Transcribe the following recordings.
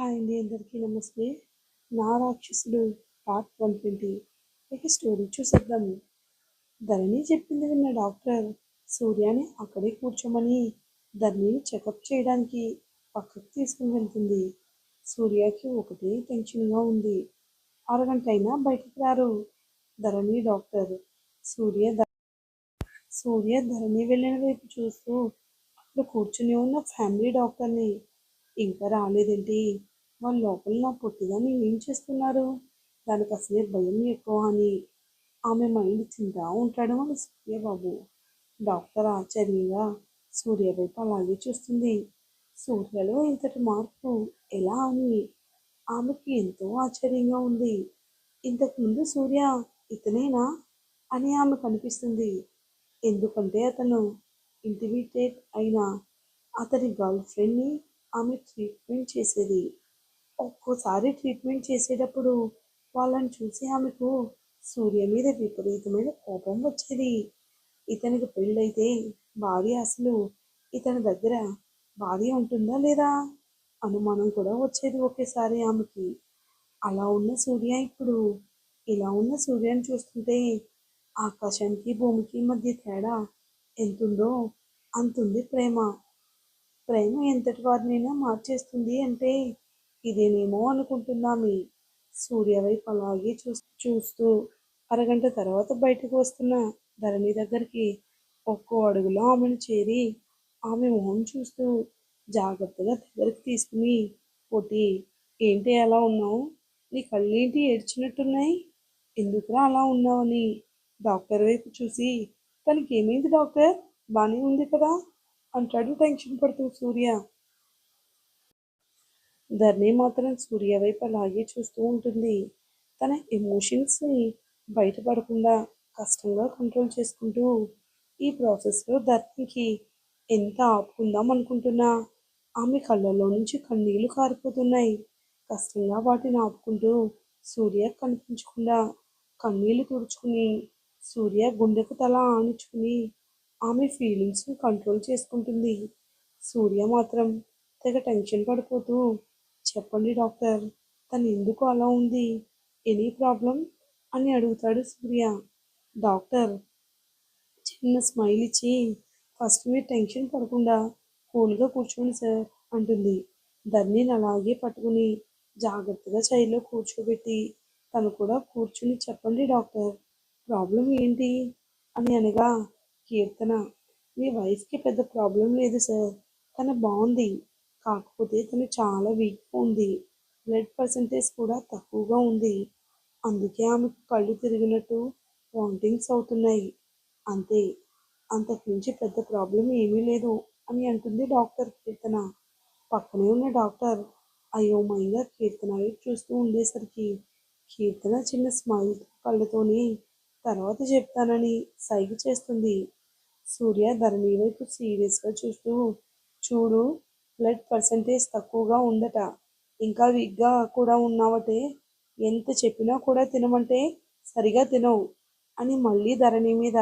Hi అండి, అందరికీ నమస్తే. నా రాక్షసుడు పార్ట్ 120. ఇక స్టోరీ చూసేద్దాం. ధరణి చెప్పింది విన్న డాక్టర్ సూర్యని అక్కడే కూర్చోమని ధరణిని చెకప్ చేయడానికి పక్కకు తీసుకుని వెళ్తుంది. సూర్యకి ఒకటే టెన్షన్గా ఉంది. అరగంట అయినా బయటికి రారు ధరణి డాక్టర్. సూర్య ధరణి వెళ్ళిన వైపు చూస్తూ అక్కడ కూర్చుని ఉన్న ఫ్యామిలీ డాక్టర్ని, ఇంకా రాలేదేంటి, వాళ్ళ లోపల నా పొట్టిదాన్ని ఏం చేస్తున్నారు, దానికి అసలే భయం ఎక్కువ అని ఆమె మైండ్ తింటా ఉంటాడు మన సూర్యబాబు. డాక్టర్ ఆశ్చర్యంగా సూర్య వైపు అలాగే చూస్తుంది. సూర్యలో ఇంతటి మార్పు ఎలా అని ఆమెకి ఎంతో ఆశ్చర్యంగా ఉంది. ఇంతకుముందు సూర్య ఇతనేనా అని ఆమె కనిపిస్తుంది. ఎందుకంటే అతను ఇంటిమీడియట్ అయిన అతని గర్ల్ ఫ్రెండ్ని ఆమె ట్రీట్మెంట్ చేసేది. ఒక్కోసారి ట్రీట్మెంట్ చేసేటప్పుడు వాళ్ళని చూసి ఆమెకు సూర్య మీద విపరీతమైన కోపం వచ్చేది. ఇతనికి పెళ్ళైతే భార్య అసలు ఇతని దగ్గర భార్య ఉంటుందా లేదా అనుమానం కూడా వచ్చేది ఒకేసారి ఆమెకి. అలా ఉన్న సూర్య ఇప్పుడు ఇలా ఉన్న సూర్యని చూస్తుంటే ఆకాశానికి భూమికి మధ్య తేడా ఎంతుందో అంతుంది ప్రేమ. ప్రేమ ఎంతటి వారినైనా మార్చేస్తుంది అంటే ఇదేనేమో అనుకుంటున్నామే. సూర్య వైపు అలాగే చూస్తూ అరగంట తర్వాత బయటకు వస్తున్న ధరణి దగ్గరికి ఒక్కో అడుగులో ఆమెను చేరి ఆమె మొహం చూస్తూ జాగ్రత్తగా దగ్గరికి తీసుకుని, పొట్టి, ఏంటి అలా ఉన్నావు, నీ కళ్ళేంటి ఏడ్చినట్టున్నాయి, ఎందుకురా అలా ఉన్నావని డాక్టర్ వైపు చూసి, తనకి ఏమైంది డాక్టర్, బాగానే ఉంది కదా అంటాడు టెన్షన్ పడుతూ సూర్య. ధరణి మాత్రం సూర్య వైపు అలాగే చూస్తూ ఉంటుంది. తన ఎమోషన్స్ని బయటపడకుండా కష్టంగా కంట్రోల్ చేసుకుంటూ. ఈ ప్రాసెస్లో ధరణికి ఎంత ఆపుకుందాం అనుకుంటున్నా ఆమె కళ్ళల్లో నుంచి కన్నీళ్లు కారిపోతున్నాయి. కష్టంగా వాటిని ఆపుకుంటూ సూర్య కనిపించకుండా కన్నీళ్లు తుడుచుకుని సూర్య గుండెకు తల ఆనించుకుని ఆమె ఫీలింగ్స్ని కంట్రోల్ చేసుకుంటుంది. సూర్య మాత్రం తెగ టెన్షన్ పడిపోతూ, చెప్పండి డాక్టర్, తను ఎందుకు అలా ఉంది, ఎనీ ప్రాబ్లం అని అడుగుతాడు సూర్య. డాక్టర్ చిన్న స్మైల్ ఇచ్చి, ఫస్ట్ మీరు టెన్షన్ పడకుండా కూల్గా కూర్చోండి సార్ అంటుంది. ధరణిని అలాగే పట్టుకుని జాగ్రత్తగా చైర్లో కూర్చోబెట్టి తను కూడా కూర్చుని, చెప్పండి డాక్టర్, ప్రాబ్లం ఏంటి అని అనగా, కీర్తన, మీ వైఫ్కి పెద్ద ప్రాబ్లం లేదు సార్, తను బాగుంది, కాకపోతే తను చాలా వీక్గా ఉంది, బ్లడ్ పర్సంటేజ్ కూడా తక్కువగా ఉంది, అందుకే ఆమెకు కళ్ళు తిరిగినట్టు వామిటింగ్స్ అవుతున్నాయి, అంతే, అంతకుమించి పెద్ద ప్రాబ్లం ఏమీ లేదు అని అంటుంది డాక్టర్ కీర్తన. పక్కనే ఉన్న డాక్టర్ అయోమయంగా కీర్తన వైపు చూస్తూ ఉండేసరికి కీర్తన చిన్న స్మైల్ కళ్ళతోనే తర్వాత చెప్తానని సైగ చేస్తుంది. సూర్య ధరణి వైపు సీరియస్గా చూస్తూ, చూడు, బ్లడ్ పర్సంటేజ్ తక్కువగా ఉందట, ఇంకా వీక్గా కూడా ఉన్నావటే, ఎంత చెప్పినా కూడా తినమంటే సరిగా తినవు అని మళ్ళీ ధరణి మీద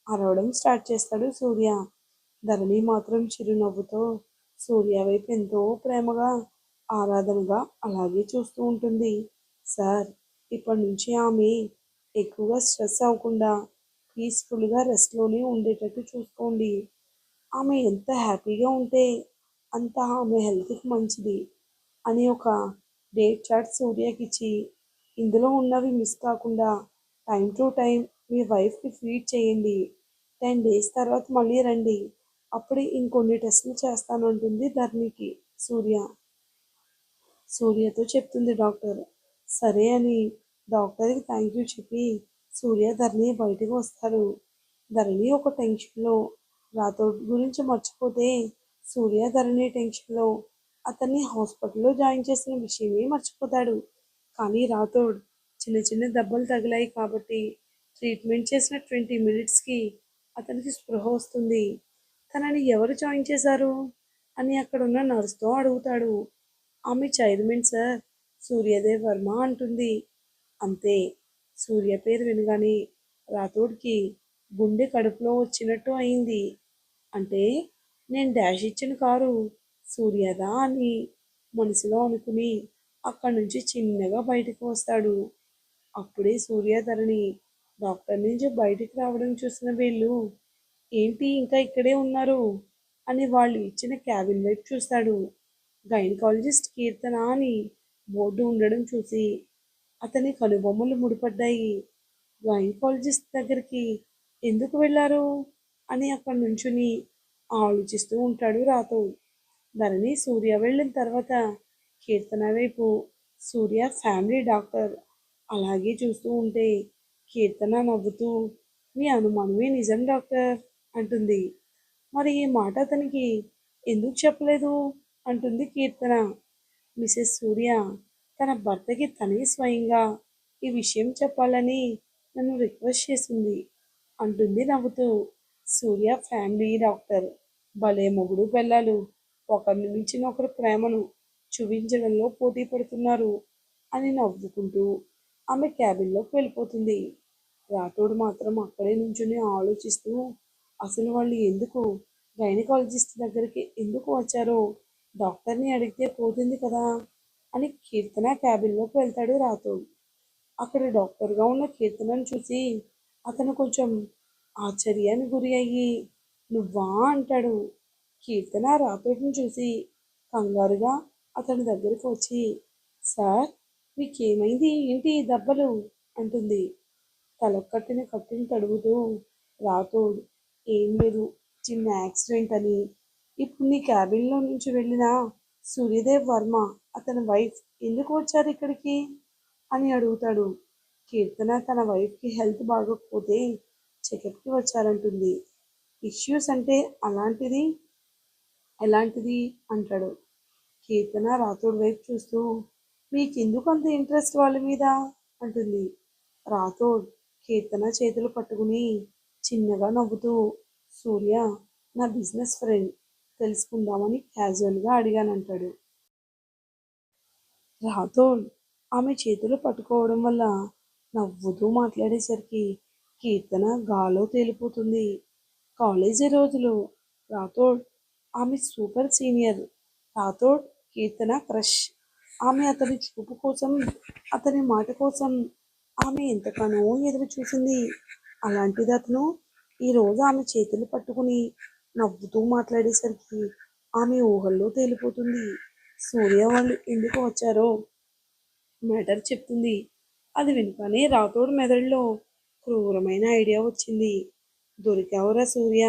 అరవడం స్టార్ట్ చేస్తాడు సూర్య. ధరణి మాత్రం చిరునవ్వుతో సూర్య వైపు ఎంతో ప్రేమగా ఆరాధనగా అలాగే చూస్తూ ఉంటుంది. సార్, ఇప్పటి నుంచి ఆమె ఎక్కువగా స్ట్రెస్ అవ్వకుండా పీస్ఫుల్గా రెస్ట్లోనే ఉండేటట్టు చూసుకోండి. ఆమె ఎంత హ్యాపీగా ఉంటే అంత ఆమె హెల్త్కి మంచిది అని ఒక డేట్ చార్ట్ సూర్యకి ఇచ్చి, ఇందులో ఉన్నవి మిస్ కాకుండా టైం టు టైం మీ వైఫ్కి ఫీడ్ చేయండి, 10 డేస్ తర్వాత మళ్ళీ రండి, అప్పుడు ఇంకొన్ని టెస్టులు చేస్తానంటుంది ధరణికి సూర్య. సూర్యతో చెప్తుంది డాక్టర్. సరే అని డాక్టర్కి థ్యాంక్ యూ చెప్పి సూర్య ధరణి బయటకు వస్తారు. ధరణి ఒక టెన్షన్లో రాథోడ్ గురించి మర్చిపోతే సూర్య ధరణి టెన్షన్లో అతన్ని హాస్పిటల్లో జాయిన్ చేసిన విషయమే మర్చిపోతాడు. కానీ రాథోడ్ చిన్న చిన్న దెబ్బలు తగిలాయి కాబట్టి ట్రీట్మెంట్ చేసిన 20 మినిట్స్కి అతనికి స్పృహ వస్తుంది. తనని ఎవరు జాయిన్ చేశారు అని అక్కడున్న నర్స్తో అడుగుతాడు. ఆమె చైర్మన్ సార్, సూర్యదేవ్ వర్మ అంటుంది. అంతే. సూర్య పేరు వినగానే రాథోడ్కి గుండె కడుపులో వచ్చినట్టు అయింది. అంటే నేను డాష్ ఇచ్చిన కారు సూర్యదా అని మనసులో అనుకుని అక్కడి నుంచి చిన్నగా బయటకు వస్తాడు. అప్పుడే సూర్యధరణి డాక్టర్ నుంచి బయటికి రావడం చూసిన వీళ్ళు ఏంటి ఇంకా ఇక్కడే ఉన్నారు అని వాళ్ళు ఇచ్చిన క్యాబిన్ వైపు చూస్తాడు. గైనకాలజిస్ట్ కీర్తన అని బోర్డు ఉండడం చూసి అతని కనుబొమ్మలు ముడిపడ్డాయి. గైనకాలజిస్ట్ దగ్గరికి ఎందుకు వెళ్ళారు అని అక్కడి నుంచుని ఆలోచిస్తూ ఉంటాడు రాథోడ్. ధరణి సూర్య వెళ్ళిన తర్వాత కీర్తన వైపు సూర్య ఫ్యామిలీ డాక్టర్ అలాగే చూస్తూ ఉంటే కీర్తన నవ్వుతూ మీ అనుమానమే నిజం డాక్టర్ అంటుంది. మరి ఈ మాట అతనికి ఎందుకు చెప్పలేదు అంటుంది కీర్తన. మిసెస్ సూర్య తన భర్తకి తనే స్వయంగా ఈ విషయం చెప్పాలని నన్ను రిక్వెస్ట్ చేసింది అంటుంది నవ్వుతూ. సూర్య ఫ్యామిలీ డాక్టర్ భలే మొగుడు పెళ్ళాలు ఒకరిని మించిన ఒకరు ప్రేమను చూపించడంలో పోటీ పడుతున్నారు అని నవ్వుకుంటూ ఆమె క్యాబిన్లోకి వెళ్ళిపోతుంది. రాథోడ్ మాత్రం అక్కడే నుంచుని ఆలోచిస్తూ అసలు వాళ్ళు ఎందుకు గైనకాలజిస్ట్ దగ్గరికి ఎందుకు వచ్చారో డాక్టర్ని అడిగితే పోతుంది కదా అని కీర్తన క్యాబిన్లోకి వెళ్తాడు రాథోడ్. అక్కడ డాక్టర్గా ఉన్న కీర్తనను చూసి అతను కొంచెం ఆశ్చర్యానికి గురి అయ్యి నువ్వా అంటాడు. కీర్తన రాథోడ్ని చూసి కంగారుగా అతని దగ్గరికి వచ్చి సార్ మీకేమైంది ఏంటి ఈ దెబ్బలు అంటుంది. తలకట్టిన కట్టుని తడుగుతూ రాథోడ్ ఏం లేదు చిన్న యాక్సిడెంట్ అని ఇప్పుడు నీ క్యాబిన్లో నుంచి వెళ్ళిన సూర్యదేవ్ వర్మ అతని వైఫ్ ఎందుకు వచ్చారు ఇక్కడికి అని అడుగుతాడు. కీర్తన తన వైఫ్కి హెల్త్ బాగోకపోతే చెకప్కి వచ్చారంటుంది. ఇష్యూస్ అంటే అలాంటిది ఎలాంటిది అంటాడు. కీర్తన రాథోడ్ వైపు చూస్తూ మీకెందుకు అంత ఇంట్రెస్ట్ వాళ్ళ మీద అంటుంది. రాథోడ్ కీర్తన చేతులు పట్టుకుని చిన్నగా నవ్వుతూ సూర్య నా బిజినెస్ ఫ్రెండ్ తెలుసుకుందామని క్యాజువల్గా అడిగానంటాడు. రాథోడ్ ఆమె చేతులు పట్టుకోవడం వల్ల నవ్వుతూ మాట్లాడేసరికి కీర్తన గాలో తేలిపోతుంది. కాలేజీ రోజులు రాథోడ్ ఆమె సూపర్ సీనియర్. రాథోడ్ కీర్తన క్రష్. ఆమె అతని చూపు కోసం అతని మాట కోసం ఆమె ఎంతగానో ఎదురు చూసింది. అలాంటిది అతను ఈరోజు ఆమె చేతులు పట్టుకుని నవ్వుతూ మాట్లాడేసరికి ఆమె ఊహల్లో తేలిపోతుంది. సూర్య వాళ్ళు ఎందుకు వచ్చారో మ్యాటర్ చెప్తుంది. అది వినగానే రాథోడ్ మెదడులో క్రూరమైన ఐడియా వచ్చింది. దొరికావురా సూర్య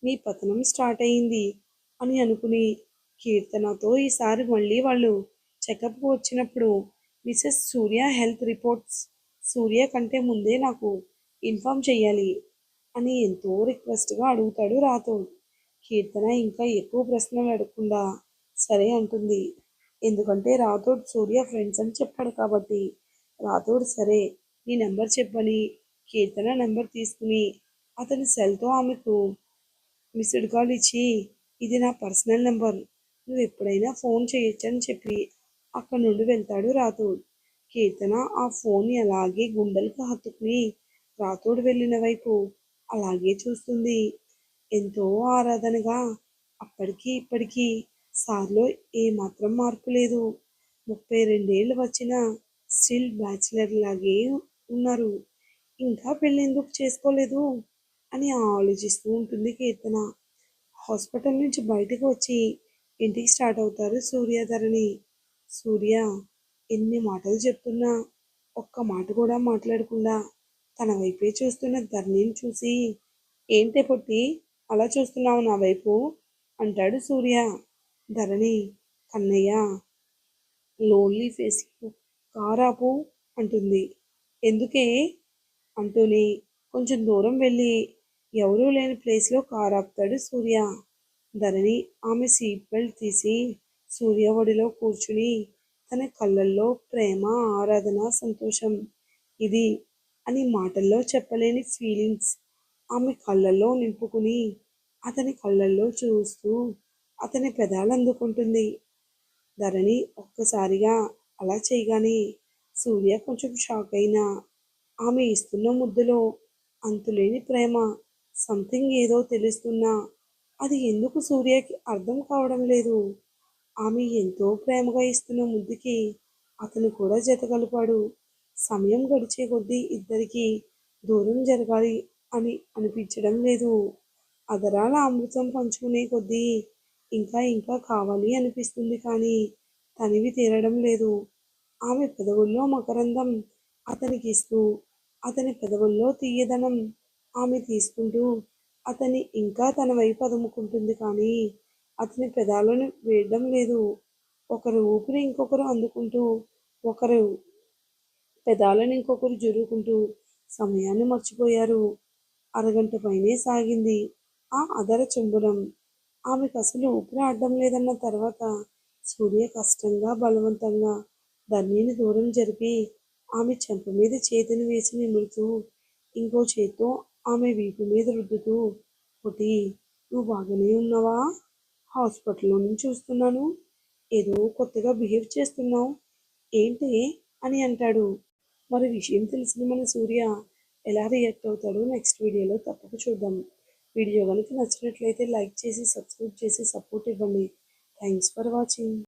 నీ పతనం స్టార్ట్ అయింది అని అనుకుని కీర్తనతో ఈసారి మళ్ళీ వాళ్ళు చెకప్కు వచ్చినప్పుడు మిసెస్ సూర్య హెల్త్ రిపోర్ట్స్ సూర్య కంటే ముందే నాకు ఇన్ఫామ్ చెయ్యాలి అని ఎంతో రిక్వెస్ట్గా అడుగుతాడు రాథోడ్. కీర్తన ఇంకా ఎక్కువ ప్రశ్నలు అడగకుండా సరే అంటుంది. ఎందుకంటే రాథోడ్ సూర్య ఫ్రెండ్స్ అని చెప్పాడు కాబట్టి. రాథోడ్ సరే నీ నెంబర్ చెప్పని కీర్తన నెంబర్ తీసుకుని అతని సెల్తో ఆమెకు మిస్డ్ కాల్ ఇచ్చి ఇది నా పర్సనల్ నెంబర్ నువ్వు ఎప్పుడైనా ఫోన్ చేయొచ్చని చెప్పి అక్కడి నుండి వెళ్తాడు రాథోడ్. కీర్తన ఆ ఫోన్ అలాగే గుండెలకు హత్తుకుని రాథోడ్ వెళ్ళిన వైపు అలాగే చూస్తుంది. ఎంతో ఆరాధనగా అప్పటికి ఇప్పటికీ సార్లో ఏమాత్రం మార్పు లేదు. 32 వచ్చిన స్టిల్ బ్యాచిలర్ లాగే ఉన్నారు. ఇంకా పెళ్ళెందుకు చేసుకోలేదు అని ఆలోచిస్తూ ఉంటుంది కీర్తన. హాస్పిటల్ నుంచి బయటకు వచ్చి ఇంటికి స్టార్ట్ అవుతారు సూర్యధరణి. సూర్య ఎన్ని మాటలు చెప్తున్నా ఒక్క మాట కూడా మాట్లాడకుండా తన వైపే చూస్తున్న ధరణిని చూసి ఏంటే పొట్టి అలా చూస్తున్నావు నా వైపు అంటాడు సూర్య. ధరణి కన్నయ్య లోన్లీ ఫేస్ కార్ ఆపు అంటుంది. ఎందుకే అంటూనే కొంచెం దూరం వెళ్ళి ఎవరూ లేని ప్లేస్లో కార్ ఆపుతాడు సూర్య. ధరణి ఆమె సీట్ బెల్ట్ తీసి సూర్య ఒడిలో కూర్చుని తన కళ్ళల్లో ప్రేమ ఆరాధన సంతోషం ఇది అని మాటల్లో చెప్పలేని ఫీలింగ్స్ ఆమె కళ్ళల్లో నింపుకుని అతని కళ్ళల్లో చూస్తూ అతని పెదాలు అందుకుంటుంది. ధరణి ఒక్కసారిగా అలా చేయగానే సూర్య కొంచెం షాక్ అయినా ఆమె ఇస్తున్న ముద్దులో అంతులేని ప్రేమ సంథింగ్ ఏదో తెలుస్తున్నా అది ఎందుకు సూర్యకి అర్థం కావడం లేదు. ఆమె ఎంతో ప్రేమగా ఇస్తున్న ముద్దుకి అతను కూడా జతకలిపాడు. సమయం గడిచే కొద్దీ ఇద్దరికీ దూరం జరగాలి అని అనిపించడం లేదు. అదరాల అమృతం పంచుకునే కొద్దీ ఇంకా ఇంకా కావాలి అనిపిస్తుంది కానీ తనివి తీరడం లేదు. ఆమె పెదవుల్లో మకరందం అతనికి ఇస్తూ, అతని పెదవుల్లో తీయదనం ఆమె తీసుకుంటూ అతన్ని ఇంకా తన వైపు అదుముకుంటుంది కానీ అతని పెదాలను వేయడం లేదు. ఒకరు ఊపిరి ఇంకొకరు అందుకుంటూ, ఒకరు పెదాలను ఇంకొకరు జుర్రుకుంటూ సమయాన్ని మర్చిపోయారు. అరగంట పైనే సాగింది ఆ అదర చుంబనం. ఆమెకు అసలు ఊపిరి ఆడడం లేదన్న తర్వాత సూర్య కష్టంగా బలవంతంగా ధరణిని దూరం జరిపి ఆమె చెంప మీద చేతిని వేసి నిమురుతూ ఇంకో చేత్తో ఆమె వీపు మీద రుద్దుతూ, "పొట్టి, నువ్వు బాగానే ఉన్నావా? హాస్పిటల్లో నుంచి చూస్తున్నాను. ఏదో కొత్తగా బిహేవ్ చేస్తున్నావు. ఏంటి?" అని అంటాడు. మరి విషయం తెలిసిన మన సూర్య ఎలా రియాక్ట్ అవుతాడో నెక్స్ట్ వీడియోలో తప్పక చూద్దాం. వీడియో కనుక నచ్చినట్లయితే లైక్ చేసి, సబ్స్క్రైబ్ చేసి సపోర్ట్ ఇవ్వండి. Thanks for watching.